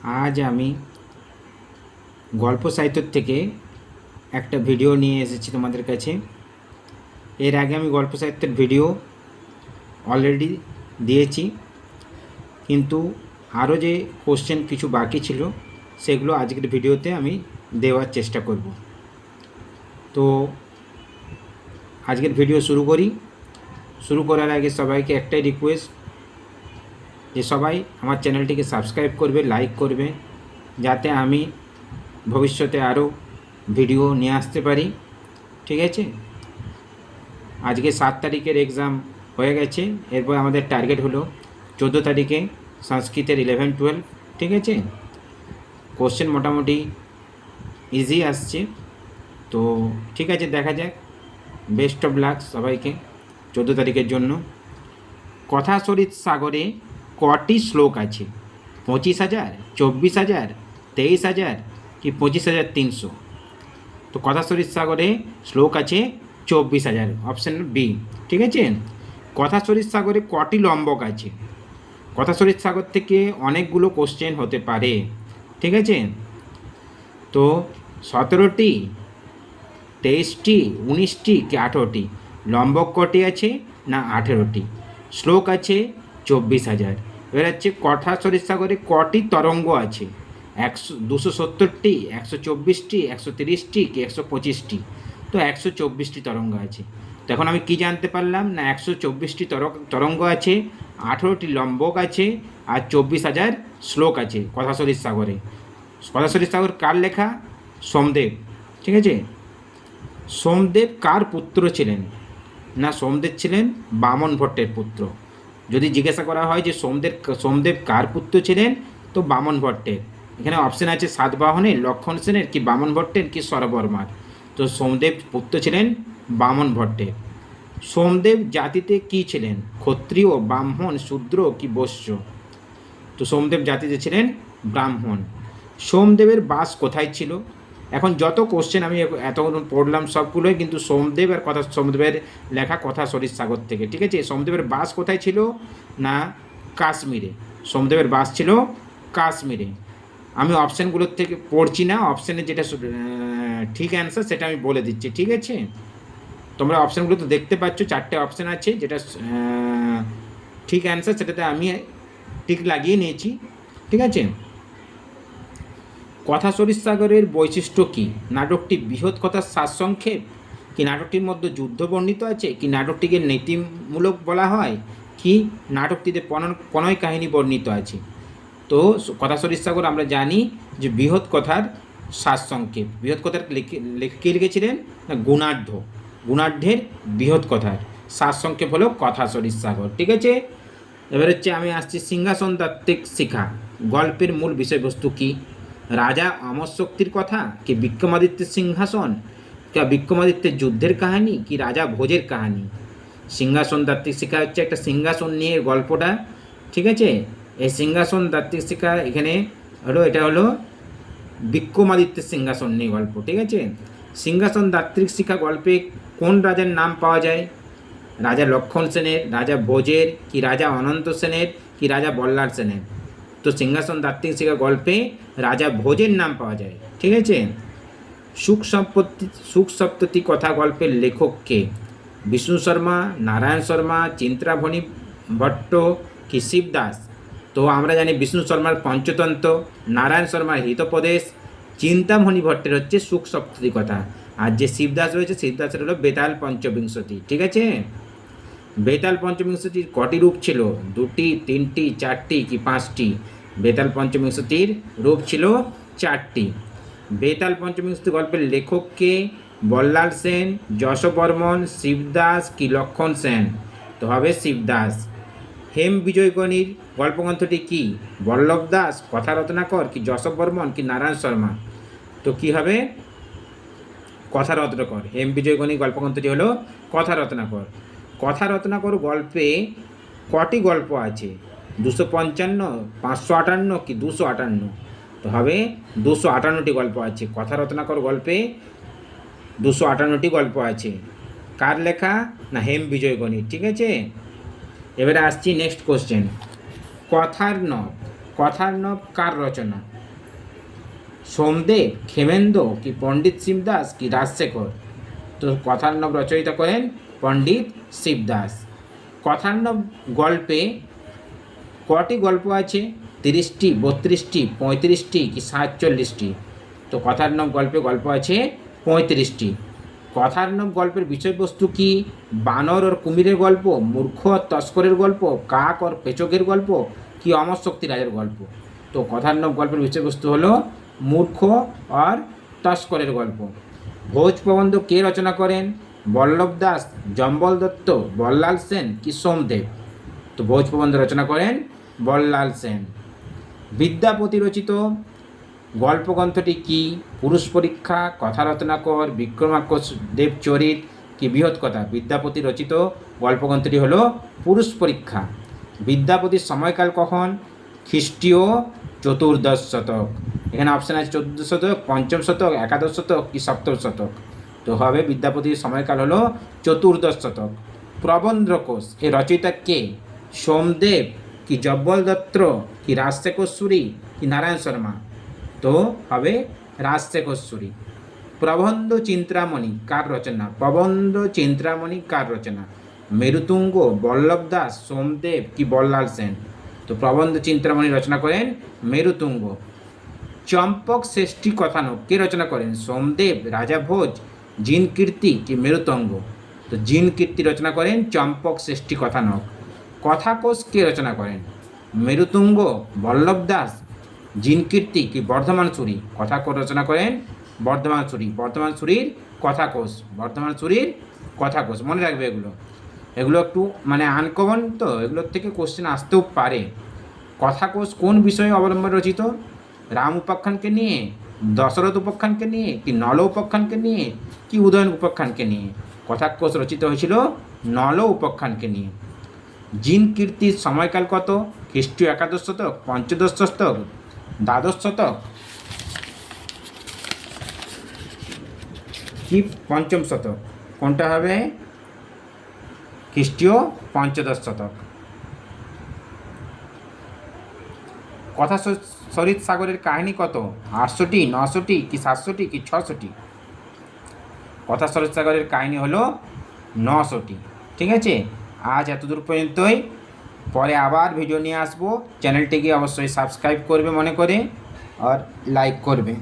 আজ আমি গল্প সাহিত্য থেকে একটা ভিডিও নিয়ে এসেছি তোমাদের কাছে। এর আগে আমি গল্প সাহিত্যের ভিডিও অলরেডি দিয়েছি, কিন্তু আরও যে কোশ্চেন কিছু বাকি ছিল সেগুলো আজকের ভিডিওতে আমি দেওয়ার চেষ্টা করব। তো আজকের ভিডিও শুরু করি। শুরু করার আগে সবাইকে একটাই রিকোয়েস্ট যে সবাই আমার চ্যানেলটিকে সাবস্ক্রাইব করবে, লাইক করবে, যাতে আমি ভবিষ্যতে আরও ভিডিও নিয়ে আসতে পারি। ঠিক আছে? আজকে 7 তারিখের এক্সাম হয়ে গেছে, এরপর আমাদের টার্গেট হলো 14 তারিখে সংস্কৃতের 11-12। ঠিক আছে? কোশ্চেন মোটামুটি ইজি আসছে, তো ঠিক আছে, দেখা যাক। বেস্ট অফ লাক সবাইকে 14 তারিখের জন্য। কথাশরিত সাগরে কটি শ্লোক আছে? 25,000, 24,000, 23,000 কি 25,300? তো কথাশরিত সাগরে শ্লোক আছে 24,000, অপশান বি। ঠিক আছে? কথাশরিত সাগরে কটি লম্বক আছে? কথাশরিত সাগর থেকে অনেকগুলো কোশ্চেন হতে পারে। ঠিক আছে? তো 17টি, 23টি, 19টি কি 18টি? লম্বক কটি আছে? না 18টি। শ্লোক আছে 24,000। এবার হচ্ছে কথাশরিত সাগরে কটি তরঙ্গ আছে? 270টি, 124টি, 130টি কি 125টি? তো 124টি তরঙ্গ আছে। তো এখন আমি কি জানতে পারলাম? না 124টি তরঙ্গ আছে, 18টি লম্বক আছে, আর 24,000 শ্লোক আছে কথাশরিত সাগরে। কথাশরিত সাগর কার লেখা? সোমদেব। ঠিক আছে? সোমদেব কার পুত্র ছিলেন? না সোমদেব ছিলেন বামন ভট্টের পুত্র। যদি জিজ্ঞাসা করা হয় যে সোমদেব কার পুত্র ছিলেন, তো বামন ভট্টের। এখানে অপশান আছে সাতবাহনের, লক্ষণ সেনের কি বামন ভট্টের কি স্বরবর্মার। তো সোমদেব পুত্র ছিলেন বামন ভট্টের। সোমদেব জাতিতে কি ছিলেন? ক্ষত্রিয়, ব্রাহ্মণ, শূদ্র কি বৈশ্য? তো সোমদেব জাতিতে ছিলেন ব্রাহ্মণ। সোমদেবের বাস কোথায় ছিল? এখন যত কোশ্চেন আমি এতক্ষণ পড়লাম সবগুলোই কিন্তু সোমদেবের লেখা কথাশরিত সাগর থেকে। ঠিক আছে? সোমদেবের বাস কোথায় ছিল? না কাশ্মীরে। সোমদেবের বাস ছিল কাশ্মীরে। আমি অপশানগুলোর থেকে পড়ছি না, অপশানে যেটা ঠিক অ্যান্সার সেটা আমি বলে দিচ্ছি। ঠিক আছে? তোমরা অপশানগুলো তো দেখতে পাচ্ছ, 4টে অপশান আছে, যেটা ঠিক অ্যান্সার সেটাতে আমি টিক লাগিয়ে নিয়েছি। ঠিক আছে? কথাশরিত সাগরের বৈশিষ্ট্য কী? নাটকটি বৃহৎ কথার সারসংক্ষেপ, কি নাটকটির মধ্যে যুদ্ধ বর্ণিত আছে, কি নাটকটিকে নীতিমূলক বলা হয়, কি নাটকটিতে প্রণয় কাহিনী বর্ণিত আছে? তো কথাশরিত সাগর আমরা জানি যে বৃহৎ কথার সারসংক্ষেপ। বৃহৎ কথার কে লিখেছিলেন? না গুণাঢ্যের বৃহৎ কথার সারসংক্ষেপ হলো কথাশরিত সাগর। ঠিক আছে? এবার হচ্ছে আমি আসছি সিংহাসন তাত্ত্বিক শিখা গল্পের মূল বিষয়বস্তু কী? রাজা অমর শক্তির কথা, কি বিক্রমাদিত্যের সিংহাসন, কি বিক্রমাদিত্যের যুদ্ধের কাহিনী, কি রাজা ভোজের কাহিনী? সিংহাসন তাত্ত্বিক শিক্ষা হচ্ছে একটা সিংহাসন নিয়ে গল্পটা। ঠিক আছে? এই সিংহাসন তাত্ত্বিক শিক্ষা এখানে এটা হলো বিক্রমাদিত্যের সিংহাসন নিয়ে গল্প। ঠিক আছে? সিংহাসন তাত্ত্বিক শিক্ষা গল্পে কোন রাজার নাম পাওয়া যায়? রাজা লক্ষণ সেনের, রাজা ভোজের, কি রাজা অনন্ত সেনের, কি রাজা বল্লাল সেনের? তো সিংহাসন তাত্ত্বিক শিক্ষা গল্পে রাজা ভোজের নাম পাওয়া যায়। ঠিক আছে? সুখ সপ্ততি কথা গল্পের লেখক কে? বিষ্ণু শর্মা, নারায়ণ শর্মা, চিন্তাভণি ভট্ট কি শিবদাস? তো আমরা জানি বিষ্ণু শর্মার পঞ্চতন্ত্র, নারায়ণ শর্মার হিতোপদেশ, চিন্তামণি ভট্টের হচ্ছে সুখ সপ্ততি কথা, আর যে শিবদাস রয়েছে শিবদাসের হলো বেতাল পঞ্চবিংশতি। ঠিক আছে? বেতাল পঞ্চবিংশতির কটি রূপ ছিল? 2টি, 3টি, 4টি কি 5টি? বেতাল পঞ্চবিংশতির রূপ ছিল 4টি। বেতাল পঞ্চবিংশতি গল্পের লেখক কে? বল্লাল সেন, যশবর্মন, শিবদাস কি লক্ষণ সেন? তো হবে শিবদাস। হেম বিজয়গণির গল্পগ্রন্থটি কি? বল্লভ দাস, কথা রত্নাকর কি যশবর্মন কি নারায়ণ শর্মা? তো কি হবে? কথা রত্নাকর। হেম বিজয়গণির গল্পগ্রন্থটি হলো কথা রত্নাকর। কথা রত্নাকর গল্পে কটি গল্প আছে? 255, 558 কি 258? তো হবে 258টি গল্প আছে। কথা রত্নাকর গল্পে 258টি গল্প আছে। কার লেখা? না হেম বিজয়গণির। ঠিক আছে? এবারে আসছি নেক্সট কোশ্চেন। কথার নব কার রচনা? সোমদেব, ক্ষেমেন্দ্র কি পণ্ডিত শিবদাস কি রাজশেখর? তো কথার্ণব রচয়িতা করেন পণ্ডিত শিবদাস। কথার্ণব গল্পে কটি গল্প আছে? 30টি, 32টি, 35টি কি 47টি? তো কথার্ণব গল্পে গল্প আছে 35টি। কথার্ণব গল্পের বিষয়বস্তু কি? বানর আর কুমিরের গল্প, মূর্খ আর তস্করের গল্প, কাক আর পেচকের গল্প কি অমর শক্তি রাজের গল্প? তো কথার্ণব গল্পের বিষয়বস্তু হলো মূর্খ আর তস্করের গল্প। ভোজ প্রবন্ধ কে রচনা করেন? বল্লভ দাস, জম্বল দত্ত, বল্লাল সেন কি সোমদেব? তো ভোজ প্রবন্ধ রচনা করেন বল্লাল সেন। বিদ্যাপতি রচিত গল্পগ্রন্থটি কি? পুরুষ পরীক্ষা, কথা রত্নাকর, বিক্রমাঙ্ক দেব চরিত কি বৃহৎ কথা? বিদ্যাপতি রচিত গল্পগ্রন্থটি হলো পুরুষ পরীক্ষা। বিদ্যাপতির সময়কাল কখন? খ্রিস্টীয় চতুর্দশ শতক। এখানে অপশান আছে 14 শতক, পঞ্চম শতক, একাদশ শতক কি সপ্তম শতক? তো হবে বিদ্যাপতির সময়কাল হলো চতুর্দশ শতক। প্রবন্ধ কোষ এর রচয়িতা কে? সোমদেব কি জব্বল দত্ত কি রাজশেখর সুরি কি নারায়ণ শর্মা? তো হবে রাজশেখর সুরি। প্রবন্ধ চিন্তামণি কার রচনা? প্রবন্ধ চিন্তামণি কার রচনা? মেরুতুঙ্গ, বল্লভ দাস, সোমদেব কি বল্লাল সেন? তো প্রবন্ধ চিন্তামণি রচনা করেন মেরুতুঙ্গ। চম্পক ষষ্ঠী কথানক কে রচনা করেন? সোমদেব, রাজা ভোজ, জিন কীর্তি কি মেরুতঙ্গ? তো জিন কীর্তি রচনা করেন চম্পক ষষ্ঠী কথানক। কথাকোষ কে রচনা করেন? মেরুতুঙ্গ, বল্লভ দাস, জিন কীর্তি কি বর্ধমান সুরি? কথাকোষ রচনা করেন বর্ধমান সুরি। বর্ধমান সুরির কথাকোষ, বর্ধমান সুরির কথাকোষ। মনে রাখবে এগুলো, এগুলো একটু মানে আনকমন, তো এগুলোর থেকে কোশ্চেন আসতেও পারে। কথাকোষ কোন বিষয়ে অবলম্বনে রচিত? রাম উপাখ্যানকে নিয়ে, দশরথ উপাখ্যানকে নিয়ে কি নল উপাখ্যানকে নিয়ে কি উদয়ন উপাখ্যানকে নিয়ে? কথাকোষ রচিত হয়েছিল নল উপাখ্যানকে নিয়ে। জিন কীর্তির সময়কাল কত? খ্রিস্টীয় একাদশ শতক, পঞ্চদশ শতক, দ্বাদশ শতক কি পঞ্চম শতক? কোনটা হবে? খ্রিস্টীয় পঞ্চদশ শতক। কথা সরিত সাগরের কাহিনী কত? 800টি, 900টি কি 700টি কি 600টি? কথা সরিত সাগরের কাহিনী হলো 900টি। ঠিক আছে, আজ এতদূর পর্যন্তই। পরে আবার ভিডিও নিয়ে আসবো। চ্যানেলটিকে অবশ্যই সাবস্ক্রাইব করবে মনে করে, আর লাইক করবে।